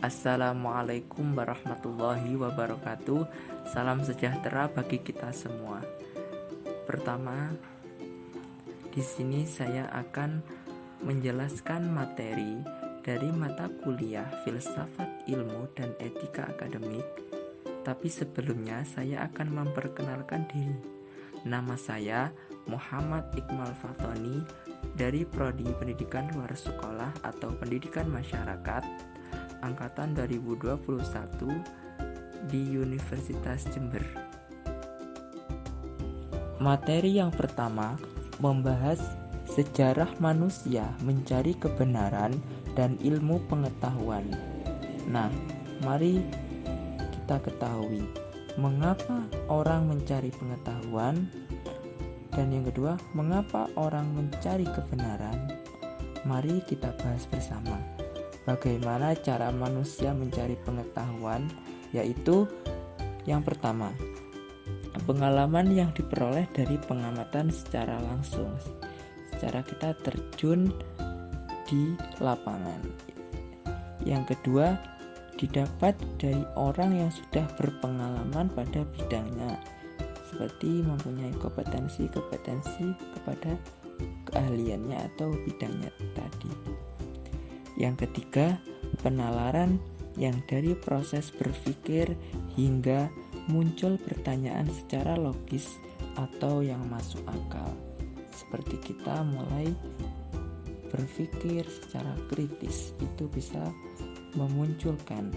Assalamualaikum warahmatullahi wabarakatuh. Salam sejahtera bagi kita semua. Pertama, di sini saya akan menjelaskan materi dari mata kuliah Filsafat Ilmu dan Etika Akademik. Tapi sebelumnya saya akan memperkenalkan diri. Nama saya Muhammad Iqmal Fatoni dari Prodi Pendidikan Luar Sekolah atau Pendidikan Masyarakat Angkatan 2021 di Universitas Jember. Materi yang pertama membahas sejarah manusia mencari kebenaran dan ilmu pengetahuan. Nah, mari kita ketahui mengapa orang mencari pengetahuan, dan yang kedua, mengapa orang mencari kebenaran. Mari kita bahas bersama. Bagaimana cara manusia mencari pengetahuan, yaitu yang pertama, pengalaman yang diperoleh dari pengamatan secara langsung, secara kita terjun di lapangan. Yang kedua, didapat dari orang yang sudah berpengalaman pada bidangnya, seperti mempunyai kompetensi kepada keahliannya atau bidangnya tadi. Yang ketiga, penalaran yang dari proses berpikir hingga muncul pertanyaan secara logis atau yang masuk akal. Seperti kita mulai berpikir secara kritis, itu bisa menemukan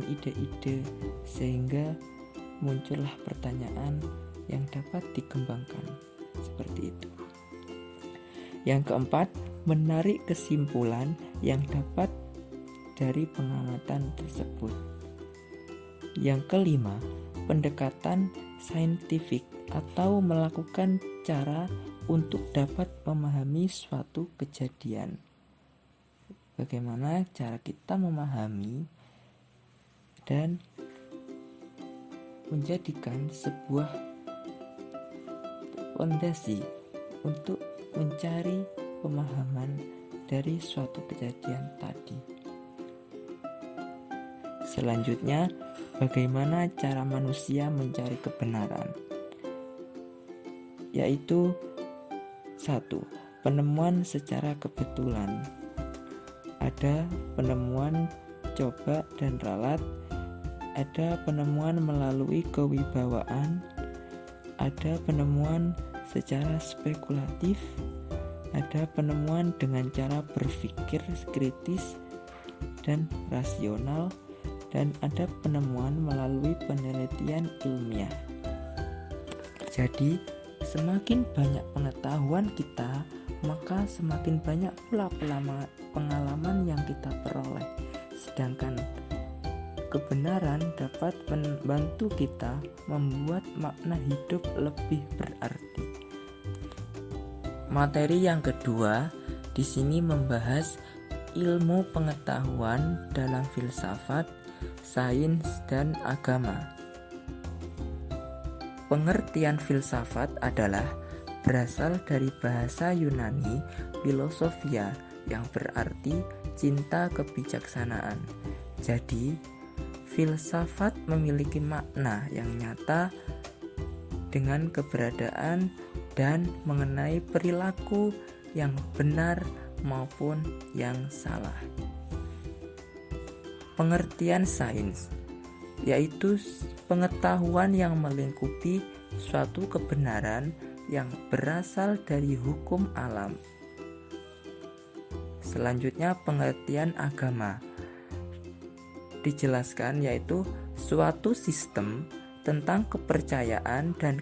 ide-ide sehingga muncullah pertanyaan yang dapat dikembangkan. Seperti itu. Yang keempat, menarik kesimpulan yang dapat dari pengamatan tersebut. Yang kelima, pendekatan saintifik atau melakukan cara untuk dapat memahami suatu kejadian. Bagaimana cara kita memahami dan menjadikan sebuah fondasi untuk mencari pemahaman dari suatu kejadian tadi. Selanjutnya, bagaimana cara manusia mencari kebenaran? Yaitu 1. Penemuan secara kebetulan. Ada penemuan coba dan ralat, ada penemuan melalui kewibawaan, ada penemuan secara spekulatif, ada penemuan dengan cara berpikir kritis dan rasional, dan ada penemuan melalui penelitian ilmiah. Jadi, semakin banyak pengetahuan kita, maka semakin banyak pula pengalaman yang kita peroleh. Sedangkan kebenaran dapat membantu kita membuat makna hidup lebih berarti. Materi yang kedua di sini membahas ilmu pengetahuan dalam filsafat, sains, dan agama. Pengertian filsafat adalah berasal dari bahasa Yunani filosofia yang berarti cinta kebijaksanaan. Jadi, filsafat memiliki makna yang nyata dengan keberadaan dan mengenai perilaku yang benar maupun yang salah. Pengertian sains yaitu pengetahuan yang melingkupi suatu kebenaran yang berasal dari hukum alam. Selanjutnya, pengertian agama dijelaskan yaitu suatu sistem tentang kepercayaan dan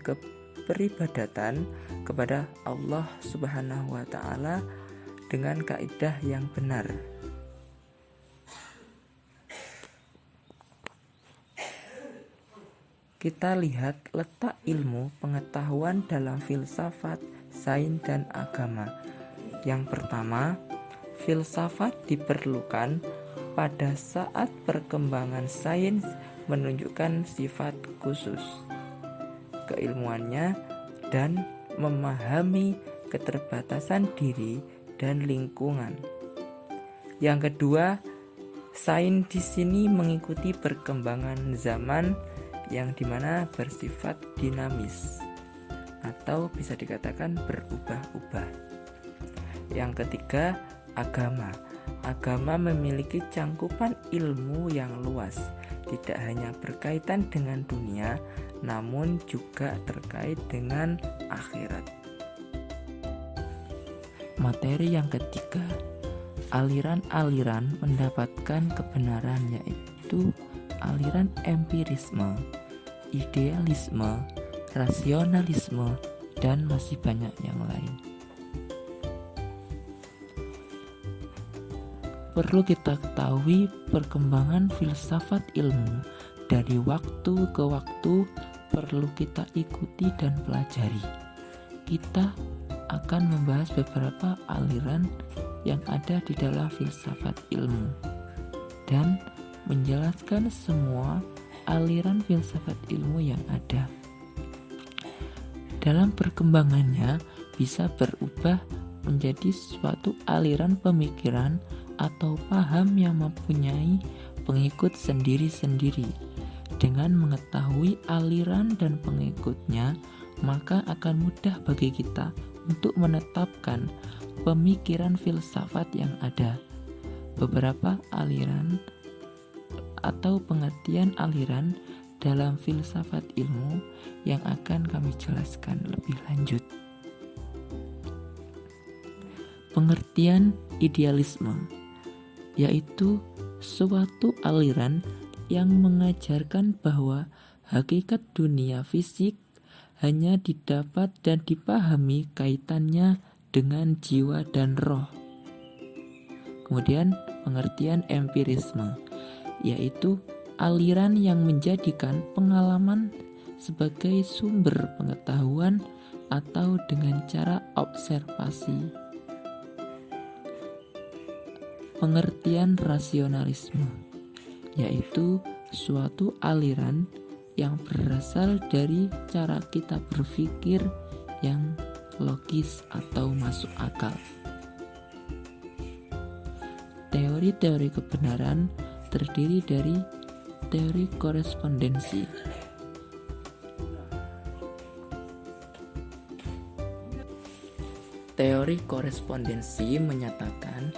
peribadatan kepada Allah Subhanahu wa Ta'ala dengan kaidah yang benar. Kita lihat letak ilmu pengetahuan dalam filsafat, sains, dan agama. Yang pertama, filsafat diperlukan pada saat perkembangan sains menunjukkan sifat khusus keilmuannya dan memahami keterbatasan diri dan lingkungan. Yang kedua, Sains di sini mengikuti perkembangan zaman yang dimana bersifat dinamis atau bisa dikatakan berubah-ubah. Yang ketiga, agama. Agama memiliki cangkupan ilmu yang luas, tidak hanya berkaitan dengan dunia, namun juga terkait dengan akhirat. Materi yang ketiga, aliran-aliran mendapatkan kebenaran, yaitu aliran empirisme, idealisme, rasionalisme, dan masih banyak yang lain. Perlu kita ketahui perkembangan filsafat ilmu dari waktu ke waktu perlu kita ikuti dan pelajari. Kita akan membahas beberapa aliran yang ada di dalam filsafat ilmu dan menjelaskan semua aliran filsafat ilmu yang ada. Dalam perkembangannya bisa berubah menjadi suatu aliran pemikiran atau paham yang mempunyai pengikut sendiri-sendiri. Dengan mengetahui aliran dan pengikutnya, maka akan mudah bagi kita untuk menetapkan pemikiran filsafat yang ada. Beberapa aliran atau pengertian aliran dalam filsafat ilmu yang akan kami jelaskan lebih lanjut. Pengertian idealisme, yaitu suatu aliran yang mengajarkan bahwa hakikat dunia fisik hanya didapat dan dipahami kaitannya dengan jiwa dan roh. Kemudian pengertian empirisme, yaitu aliran yang menjadikan pengalaman sebagai sumber pengetahuan atau dengan cara observasi. Pengertian rasionalisme, yaitu suatu aliran yang berasal dari cara kita berpikir yang logis atau masuk akal. Teori-teori kebenaran terdiri dari teori korespondensi. Teori korespondensi menyatakan,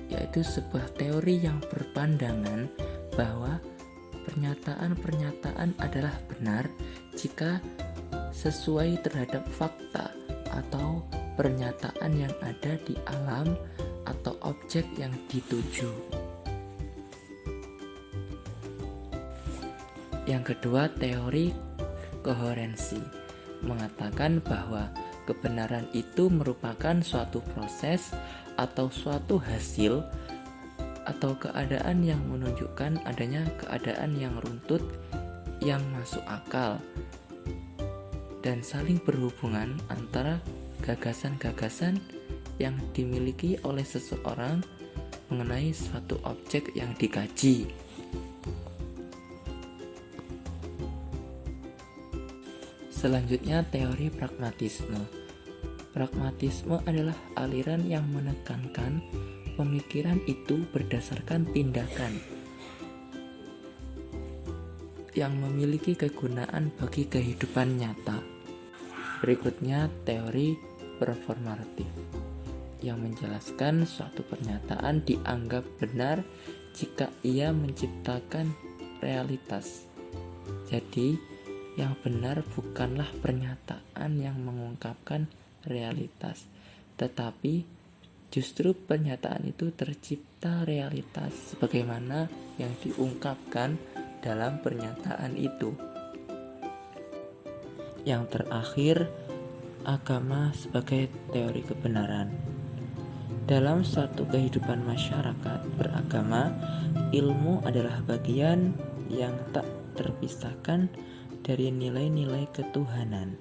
yaitu sebuah teori yang berpandangan bahwa pernyataan-pernyataan adalah benar jika sesuai terhadap fakta atau pernyataan yang ada di alam atau objek yang dituju. Yang kedua, teori koherensi mengatakan bahwa kebenaran itu merupakan suatu proses atau suatu hasil atau keadaan yang menunjukkan adanya keadaan yang runtut yang masuk akal dan saling berhubungan antara gagasan-gagasan yang dimiliki oleh seseorang mengenai suatu objek yang dikaji. Selanjutnya, teori pragmatisme. Pragmatisme adalah aliran yang menekankan pemikiran itu berdasarkan tindakan yang memiliki kegunaan bagi kehidupan nyata. Berikutnya, teori performatif yang menjelaskan suatu pernyataan dianggap benar jika ia menciptakan realitas. Jadi, yang benar bukanlah pernyataan yang mengungkapkan realitas, tetapi justru pernyataan itu tercipta realitas sebagaimana yang diungkapkan dalam pernyataan itu. Yang terakhir, agama sebagai teori kebenaran. Dalam suatu kehidupan masyarakat beragama, ilmu adalah bagian yang tak terpisahkan dari nilai-nilai ketuhanan,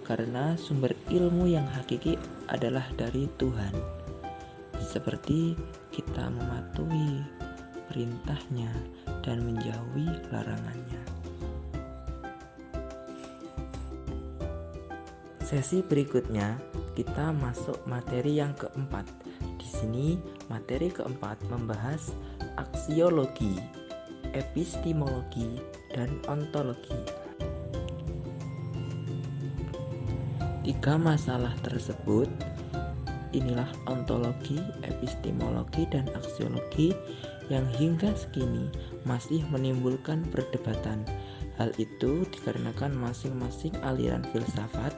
karena sumber ilmu yang hakiki adalah dari Tuhan, seperti kita mematuhi perintahnya dan menjauhi larangannya. Sesi berikutnya kita masuk materi yang keempat, Di sini materi keempat membahas aksiologi, epistemologi, dan ontologi. Tiga masalah tersebut, inilah ontologi, epistemologi, dan aksiologi yang hingga sekini masih menimbulkan perdebatan. Hal itu dikarenakan masing-masing aliran filsafat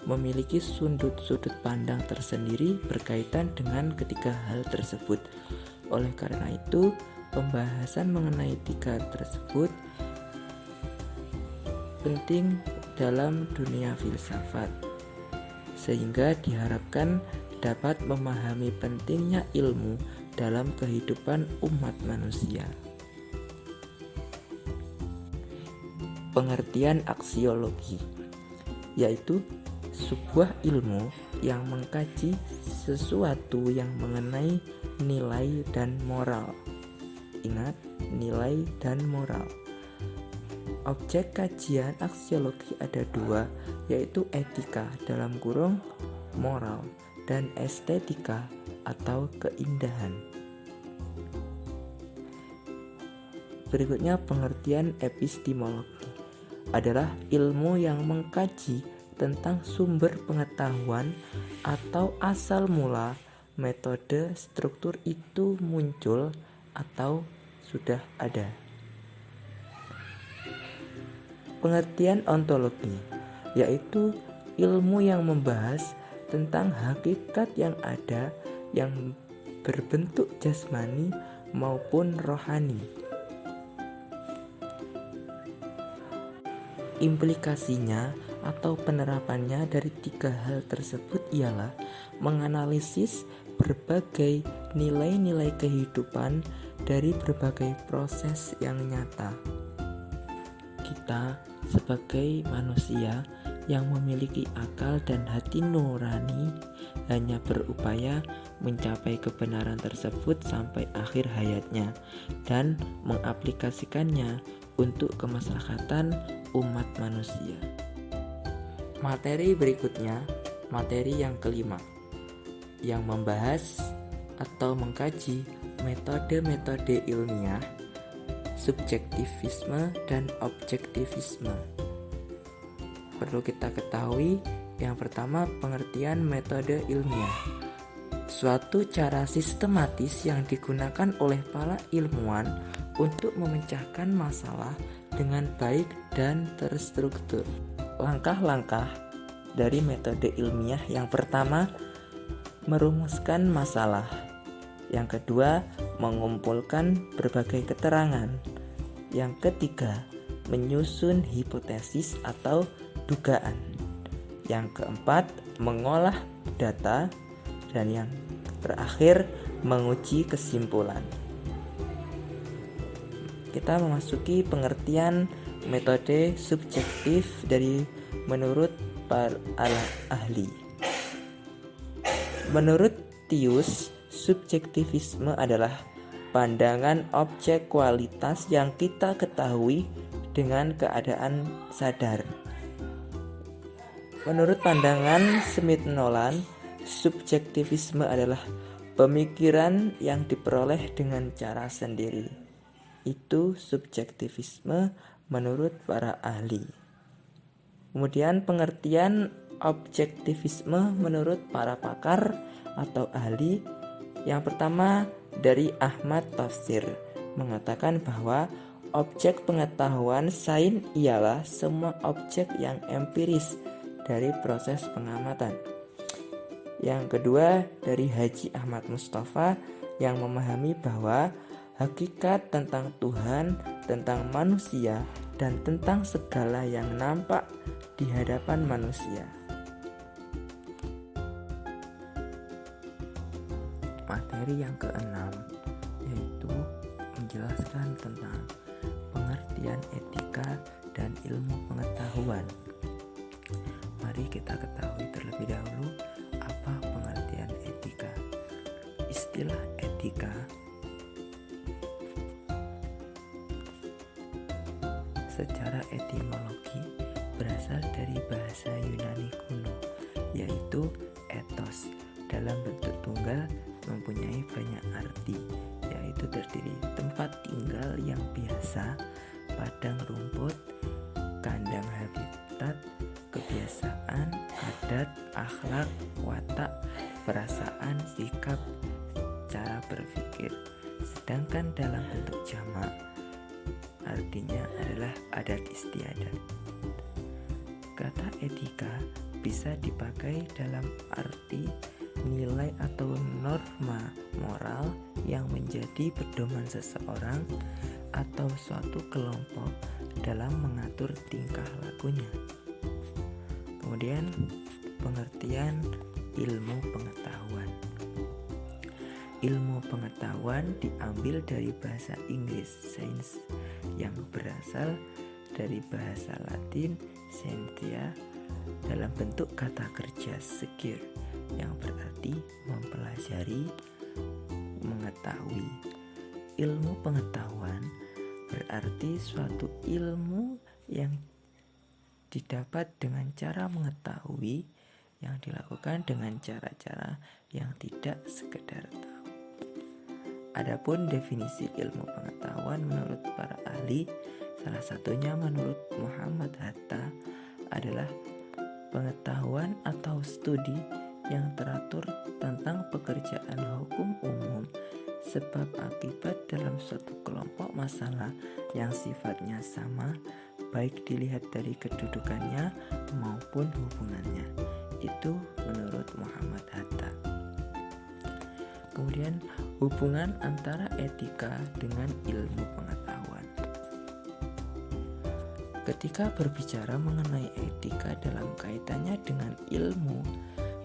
memiliki sudut-sudut pandang tersendiri berkaitan dengan ketiga hal tersebut. Oleh karena itu, pembahasan mengenai tiga tersebut penting dalam dunia filsafat, sehingga diharapkan dapat memahami pentingnya ilmu dalam kehidupan umat manusia. Pengertian aksiologi yaitu sebuah ilmu yang mengkaji sesuatu yang mengenai nilai dan moral. Ingat, nilai dan moral. Objek kajian aksiologi ada dua, yaitu etika dalam kurung moral dan estetika atau keindahan. Berikutnya pengertian epistemologi adalah ilmu yang mengkaji tentang sumber pengetahuan atau asal mula metode struktur itu muncul atau sudah ada. Pengertian ontologi yaitu ilmu yang membahas tentang hakikat yang ada yang berbentuk jasmani maupun rohani. Implikasinya atau penerapannya dari tiga hal tersebut ialah menganalisis berbagai nilai-nilai kehidupan dari berbagai proses yang nyata. Kita sebagai manusia yang memiliki akal dan hati nurani hanya berupaya mencapai kebenaran tersebut sampai akhir hayatnya dan mengaplikasikannya untuk kemaslahatan umat manusia. Materi berikutnya, materi yang kelima, yang membahas atau mengkaji metode-metode ilmiah, subjektivisme dan objektivisme. Perlu kita ketahui, yang pertama pengertian metode ilmiah. Suatu cara sistematis yang digunakan oleh para ilmuwan untuk memecahkan masalah dengan baik dan terstruktur. Langkah-langkah dari metode ilmiah: yang pertama, merumuskan masalah. Yang kedua, mengumpulkan berbagai keterangan. Yang ketiga, menyusun hipotesis atau dugaan. Yang keempat, mengolah data. Dan yang terakhir, menguji kesimpulan. Kita memasuki pengertian metode subjektif dari menurut para ahli. Menurut Tius, subjektivisme adalah pandangan objek kualitas yang kita ketahui dengan keadaan sadar. Menurut pandangan Smith-Nolan, subjektivisme adalah pemikiran yang diperoleh dengan cara sendiri. Itu subjektivisme menurut para ahli. Kemudian pengertian objektivisme menurut para pakar atau ahli. Yang pertama dari Ahmad Tafsir mengatakan bahwa objek pengetahuan sains ialah semua objek yang empiris dari proses pengamatan. Yang kedua dari Haji Ahmad Mustafa yang memahami bahwa hakikat tentang Tuhan, tentang manusia, dan tentang segala yang nampak di hadapan manusia. Materi yang keenam yaitu menjelaskan tentang pengertian etika dan ilmu pengetahuan. Mari kita ketahui terlebih dahulu apa pengertian etika. Istilah etika secara etimologi berasal dari bahasa Yunani kuno, yaitu ethos dalam bentuk tunggal mempunyai banyak arti, yaitu terdiri tempat tinggal yang biasa, padang rumput, kandang habitat, kebiasaan, adat, akhlak, watak, perasaan, sikap, cara berpikir. Sedangkan dalam bentuk jamak, artinya adalah adat istiadat. Kata etika bisa dipakai dalam arti nilai atau norma moral yang menjadi pedoman seseorang atau suatu kelompok dalam mengatur tingkah lakunya. Kemudian pengertian ilmu pengetahuan. Ilmu pengetahuan diambil dari bahasa Inggris science yang berasal dari bahasa Latin scientia dalam bentuk kata kerja secure yang berarti mempelajari, mengetahui. Ilmu pengetahuan berarti suatu ilmu yang didapat dengan cara mengetahui yang dilakukan dengan cara-cara yang tidak sekedar tahu. Adapun definisi ilmu pengetahuan menurut para ahli, salah satunya menurut Muhammad Hatta adalah pengetahuan atau studi yang teratur tentang pekerjaan hukum umum, sebab akibat dalam suatu kelompok masalah yang sifatnya sama, baik dilihat dari kedudukannya maupun hubungannya. Itu menurut Muhammad Hatta. Kemudian hubungan antara etika dengan ilmu pengetahuan. Ketika berbicara mengenai etika dalam kaitannya dengan ilmu,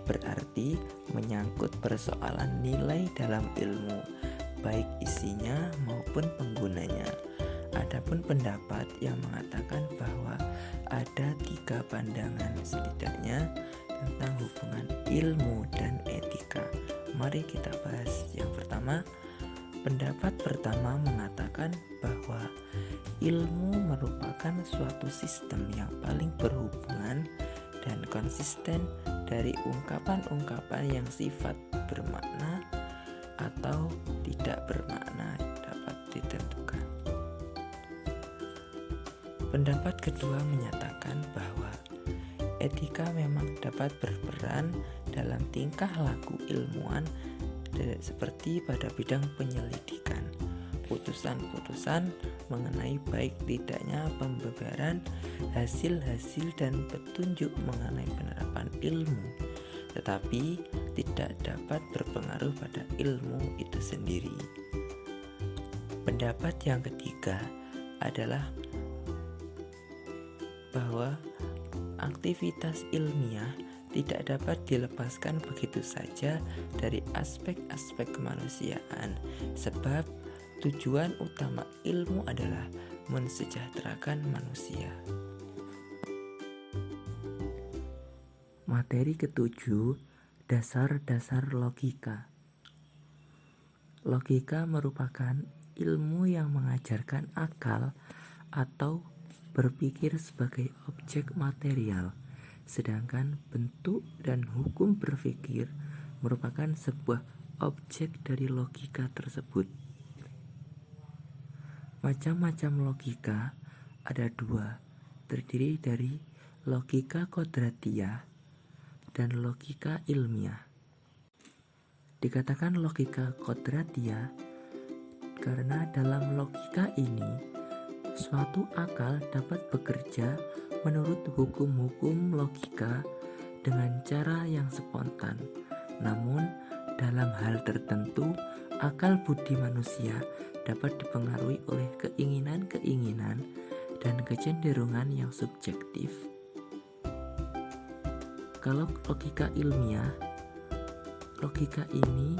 berarti menyangkut persoalan nilai dalam ilmu, baik isinya maupun penggunanya. Adapun pendapat yang mengatakan bahwa ada 3 pandangan setidaknya tentang hubungan ilmu dan etika. Mari kita bahas. Yang pertama, pendapat pertama mengatakan bahwa ilmu merupakan suatu sistem yang paling berhubungan dan konsisten dari ungkapan-ungkapan yang sifat bermakna atau tidak bermakna dapat ditentukan. Pendapat kedua menyatakan bahwa etika memang dapat berperan dalam tingkah laku ilmuwan seperti pada bidang penyelidikan, putusan-putusan mengenai baik tidaknya pembebaran hasil-hasil dan petunjuk mengenai penerapan ilmu, tetapi tidak dapat berpengaruh pada ilmu itu sendiri. Pendapat yang ketiga adalah bahwa aktivitas ilmiah tidak dapat dilepaskan begitu saja dari aspek-aspek kemanusiaan, sebab tujuan utama ilmu adalah mensejahterakan manusia. Materi ketujuh, dasar-dasar logika. Logika merupakan ilmu yang mengajarkan akal atau berpikir sebagai objek material, sedangkan bentuk dan hukum berpikir merupakan sebuah objek dari logika tersebut. Macam-macam logika ada 2, terdiri dari logika kodratiah dan logika ilmiah. Dikatakan logika kodratiah karena dalam logika ini suatu akal dapat bekerja menurut hukum-hukum logika dengan cara yang spontan. Namun, dalam hal tertentu, akal budi manusia dapat dipengaruhi oleh keinginan-keinginan dan kecenderungan yang subjektif. Kalau logika ilmiah, logika ini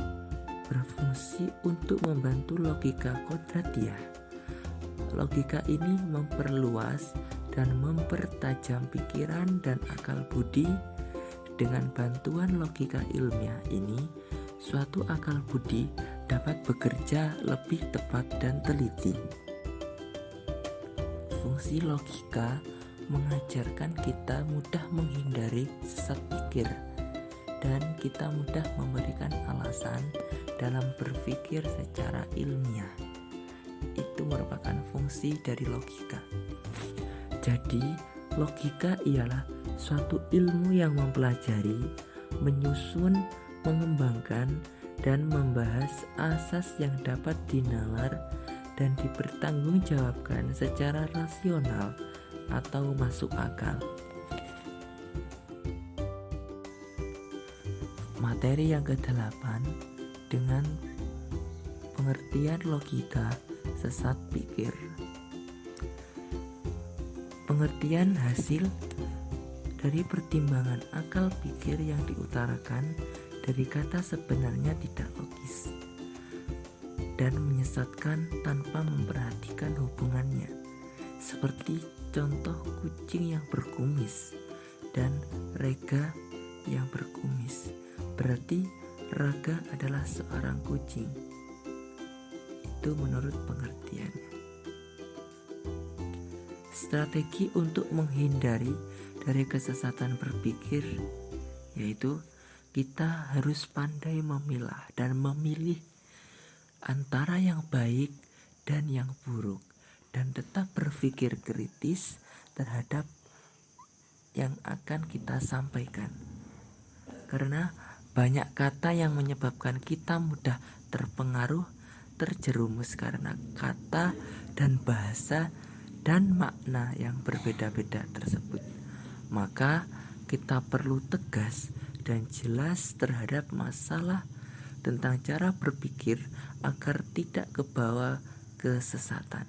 berfungsi untuk membantu logika kodratiah. Logika ini memperluas dan mempertajam pikiran dan akal budi. Dengan bantuan logika ilmiah ini, suatu akal budi dapat bekerja lebih tepat dan teliti. Fungsi logika mengajarkan kita mudah menghindari sesat pikir, dan kita mudah memberikan alasan dalam berpikir secara ilmiah. Itu merupakan fungsi dari logika. Jadi, logika ialah suatu ilmu yang mempelajari, menyusun, mengembangkan, dan membahas asas yang dapat dinalar dan dipertanggungjawabkan secara rasional atau masuk akal. Materi yang ke-8 dengan pengertian logika sesat pikir. Pengertian hasil dari pertimbangan akal pikir yang diutarakan dari kata sebenarnya tidak logis dan menyesatkan tanpa memperhatikan hubungannya, seperti contoh kucing yang berkumis dan Rega yang berkumis. Berarti Raga adalah seorang kucing. Itu menurut pengertiannya. Strategi untuk menghindari dari kesesatan berpikir yaitu kita harus pandai memilah dan memilih antara yang baik dan yang buruk, dan tetap berpikir kritis terhadap yang akan kita sampaikan. Karena banyak kata yang menyebabkan kita mudah terpengaruh, terjerumus karena kata dan bahasa dan makna yang berbeda-beda tersebut. Maka kita perlu tegas dan jelas terhadap masalah tentang cara berpikir agar tidak kebawa kesesatan.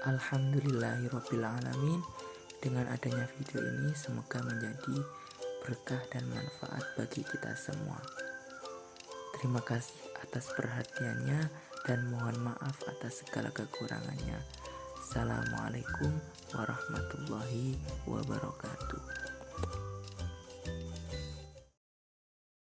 Alhamdulillahirrabbilalamin. Dengan adanya video ini semoga menjadi berkah dan manfaat bagi kita semua. Terima kasih atas perhatiannya dan mohon maaf atas segala kekurangannya. Assalamualaikum warahmatullahi wabarakatuh.